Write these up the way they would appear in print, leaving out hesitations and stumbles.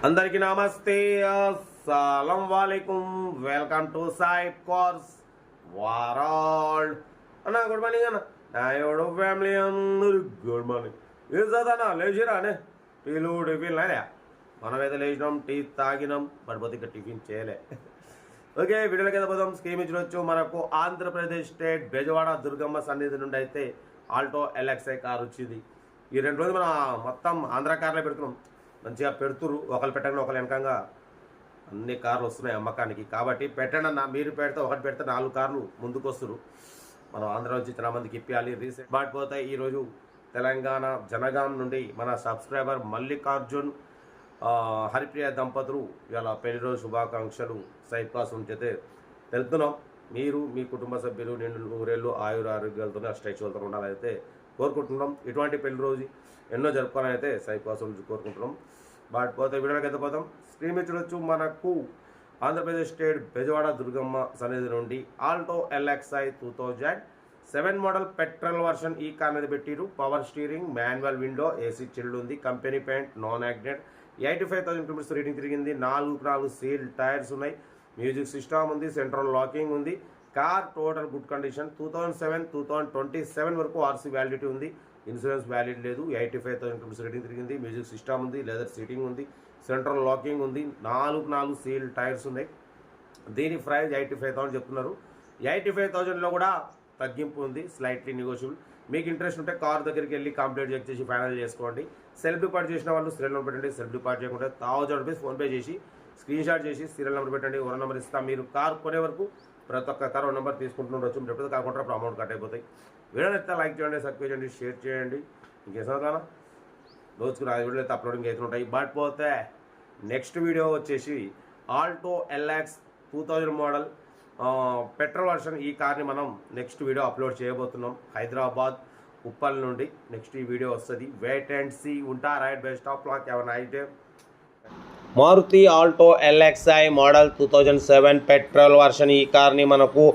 అందరికీ నమస్తే, అస్సలం వాలేకుం. Welcome to Sai cars world. అన్న గుడ్ మార్నింగ్ అన్న. నా ఎవడు ఫ్యామిలీ అందరూ గుడ్ మార్నింగ్. ఏం చదవనా లేచిరా అనే టీలు టిఫిన్ లేనా? మనమైతే లేచినాం, టీ తాగినాం, పడిపోతే ఇంకా టిఫిన్ చేయలే. ఓకే, వీడియోలకి అయితే పోదాం. స్కీమ్ ఇచ్చినొచ్చు మనకు ఆంధ్రప్రదేశ్ స్టేట్ బెజవాడ దుర్గమ్మ సన్నిధి నుండి అయితే ఆల్టో ఎల్ఎక్స్ఐ కార్ వచ్చింది. ఈ 2 రోజులు మనం మొత్తం ఆంధ్ర కార్లే పెడుతున్నాం. మంచిగా పెడుతురు, ఒకరు పెట్టండి ఒకరు వెనకంగా అన్ని కార్లు వస్తున్నాయి అమ్మకానికి. కాబట్టి పెట్టండి అన్న, మీరు పెడితే ఒకటి పెడితే 4 కార్లు ముందుకు వస్తున్నారు. మనం ఆంధ్ర నుంచి చాలా మందికి ఇప్పించాలి. రీసెంట్ బాటిపోతే ఈరోజు తెలంగాణ జనగాం నుండి మన సబ్స్క్రైబర్ మల్లికార్జున్ హరిప్రియ దంపతులు ఇలా పెళ్లి రోజు శుభాకాంక్షలు సైపాస్ ఉంచితే తెలుపుతున్నాం. మీరు మీ కుటుంబ సభ్యులు నిండు 100 ఏళ్ళు ఆయుర ఆరోగ్యాలతో అష్టైశ్వర్యాలతో ఉండాలైతే కోరుకుంటున్నాం. ఇటువంటి పెళ్లి రోజు ఎన్నో జరుపుకోవాలని అయితే సైపాస్ నుంచి కోరుకుంటున్నాం. బాటిపోతే వీడియోకి అయితే పోతాం. స్క్రీన్ మీద చూడొచ్చు మనకు ఆంధ్రప్రదేశ్ స్టేట్ బెజవాడ దుర్గమ్మ సన్నిధి నుండి Alto LXI 2007 model petrol version ఈ కార్ మీద పెట్టిరు. Power steering, manual window, AC chilled ఉంది, company paint, non accident, 85,000 kilometres reading తిరిగింది, 4 సీల్ టైర్స్ ఉన్నాయి, మ్యూజిక్ సిస్టమ్ ఉంది, సెంట్రల్ లాకింగ్ ఉంది. Car total good condition. 2007 2027 వరకు ఆర్సీ వ్యాలిడిటీ ఉంది. ఇన్సూరెన్స్ వ్యాలిడ్ లేదు. 85,000 కిలోమీటర్స్ రీడింగ్ తిరిగింది, మ్యూజిక్ సిస్టమ్ ఉంది, లెదర్ సీటింగ్ ఉంది, సెంట్రల్ లాకింగ్ ఉంది, 4 సీల్ టైర్స్ ఉన్నాయి. దీని ప్రైస్ 85,000 చెప్తున్నారు. 85,000లో కూడా తగ్గింపు ఉంది, స్లైట్లీ నెగోషియబుల్. మీకు ఇంట్రెస్ట్ ఉంటే కార్ దగ్గరికి వెళ్ళి కంప్లీట్ చెక్ చేసి ఫైనల్ చేసుకోండి. సెల్ఫ్ డిపార్ట్ చేసిన వాళ్ళు సీరియల్ నెంబర్ పెట్టండి. సెల్ఫ్ డిపార్ట్ చేయకుంటే 1000 రూపీస్ ఫోన్పే చేసి స్క్రీన్ షాట్ చేసి సీరియల్ నెంబర్ పెట్టండి. 1 నెంబర్ ఇస్తాం. మీరు కార్ కొనే వరకు ప్రతి ఒక్క కార్ 1 నెంబర్ తీసుకుంటుండొచ్చు. ఎప్పుడు కాకుండా అప్పుడు అమౌంట్ కట్ అయిపోతాయి. వీడియోని అయితే లైక్ చేయండి, సబ్స్క్రైబ్ చేయండి, షేర్ చేయండి. ఇంకేసానా రోజుకు 4 వీడియోలు అయితే అప్లోడింగ్ అయితే ఉంటాయి. బట్ పోతే నెక్స్ట్ వీడియో వచ్చేసి Alto LX 2000 model petrol version ఈ కార్ని మనం నెక్స్ట్ వీడియో అప్లోడ్ చేయబోతున్నాం. హైదరాబాద్ ఉప్పల్ నుండి నెక్స్ట్ ఈ వీడియో వస్తుంది. Wait and see. ఉంటా right best of luck. Have a nice day. Maruti Alto LXI model 2007 petrol version ఈ కార్ని మనకు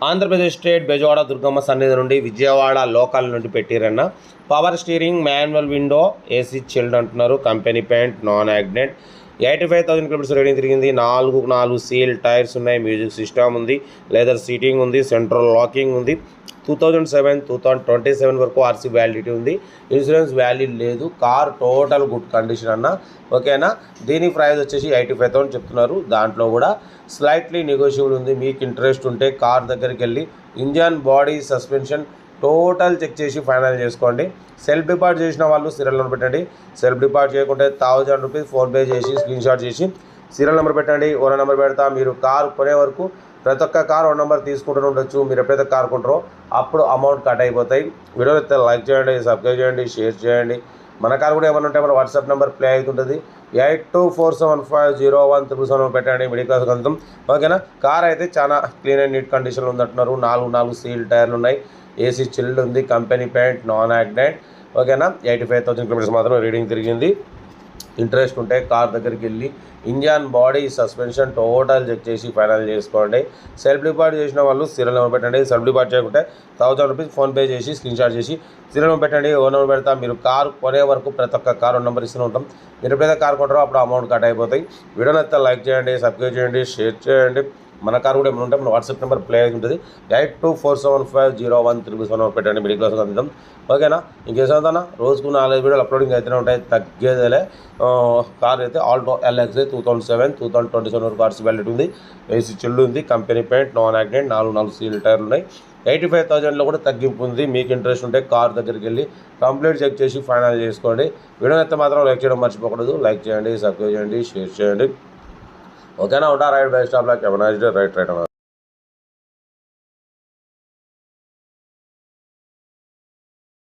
ఆంధ్రప్రదేశ్ స్టేట్ బెజవాడ దుర్గమ్మ సన్నిధి నుండి విజయవాడ లోకల్ నుండి పెట్టిరన్న. Power steering, manual window, AC chilled అంటున్నారు, company paint, non accident, 85,000 kilometres reading తిరిగింది, 4 సీల్ టైర్స్ ఉన్నాయి, మ్యూజిక్ సిస్టమ్ ఉంది, లెదర్ సీటింగ్ ఉంది, సెంట్రల్ లాకింగ్ ఉంది. 2007 2027 వరకు ఆర్సీ వ్యాలిడిటీ ఉంది. ఇన్సూరెన్స్ వ్యాలిడ్ లేదు. కార్ టోటల్ గుడ్ కండిషన్ అన్న. ఓకేనా. దీని ప్రైస్ వచ్చేసి 85,000 చెప్తున్నారు. దాంట్లో కూడా స్లైట్లీ నెగోషియబుల్ ఉంది. మీకు ఇంట్రెస్ట్ ఉంటే కార్ దగ్గరికి వెళ్ళి engine, body, suspension total check చేసి ఫైనల్ చేసుకోండి. సెల్ఫ్ డిపార్ట్ చేసిన వాళ్ళు సీరియల్ నెంబర్ పెట్టండి. సెల్ఫ్ డిపార్ట్ చేయకుంటే 1000 రూపీస్ ఫోన్పే చేసి స్క్రీన్ షాట్ చేసి సీరియల్ నెంబర్ పెట్టండి. 1 నెంబర్ పెడతా. మీరు కార్ కొనే వరకు ప్రతి ఒక్క కార్ 1 నెంబర్ తీసుకుంటూ ఉండొచ్చు. మీరు ఎప్పుడైతే కార్ కొంటారో అప్పుడు అమౌంట్ కట్ అయిపోతాయి. వీడియోలో అయితే లైక్ చేయండి, సబ్స్క్రైబ్ చేయండి, షేర్ చేయండి. మన కార్ కూడా ఏమైనా ఉంటే మన వాట్సాప్ నెంబర్ ప్లే అవుతుంటుంది. 82475017 పెట్టండి. మిడిల్ క్లాస్ కొంచెం ఓకేనా. కార్ అయితే చాలా క్లీన్ అండ్ నీట్ కండిషన్లో ఉందంటున్నారు. 4 సీల్ టైర్లు ఉన్నాయి, ఏసీ చిల్డ్ ఉంది, కంపెనీ పెయింట్, నాన్ యాక్సిడెంట్. ఓకేనా. 85,000 కిలోమీటర్స్ మాత్రం రీడింగ్ తిరిగింది. ఇంట్రెస్ట్ ఉంటే కార్ దగ్గరికి వెళ్ళి engine, body, suspension total check చేసి ఫైనల్ చేసుకోండి. సెల్ఫ్ డిపార్ట్ చేసిన వాళ్ళు సీరియల్ నెంబర్ పెట్టండి. సెల్ఫ్ డిపార్ట్ చేయకుంటే 1000 రూపీస్ ఫోన్పే చేసి స్క్రీన్ షాట్ చేసి సీరియల్ నెంబర్ పెట్టండి. 1 నెంబర్ పెడతా. మీరు కార్ కొనే వరకు ప్రతి ఒక్క కార్ 1 నెంబర్ ఇస్తూనే ఉంటాం. మీరు ఎప్పుడైతే కార్ కొంటారో అప్పుడు అమౌంట్ కట్ అయిపోతాయి. వీడియోని అయితే లైక్ చేయండి, సబ్స్క్రైబ్ చేయండి, షేర్ చేయండి. మన కార్ కూడా ఏమైనా ఉంటే మన వాట్సాప్ నెంబర్ ప్లే అవుతుంటుంది. 82475017 పెట్టండి. మిడిల్ క్లాస్ అందిద్దాం. ఓకేనా. ఇంకేసా రోజుకు 4 వీడియోలు అప్లోడింగ్ అయితేనే ఉంటాయి, తగ్గేదేలే. కార్ అయితే ఆల్టో ఎల్ఎక్స్ఐ 2007 2027 వరకు ఆర్సీ వ్యాలిడిటీ ఉంది, ఏసీ చిల్డ్ ఉంది, company paint, non accident, 4 seal టైర్లు ఉన్నాయి. 85,000లో కూడా తగ్గింపు ఉంది. మీకు ఇంట్రెస్ట్ ఉంటే కార్ దగ్గరికి వెళ్ళి కంప్లీట్ చెక్ చేసి ఫైనల్ చేసుకోండి. వీడియోని అయితే మాత్రం లైక్ చేయడం మర్చిపోకూడదు. లైక్ చేయండి, సబ్స్క్రైబ్ చేయండి, షేర్ చేయండి. ఓకేనా. ఉంటా right best of luck. Right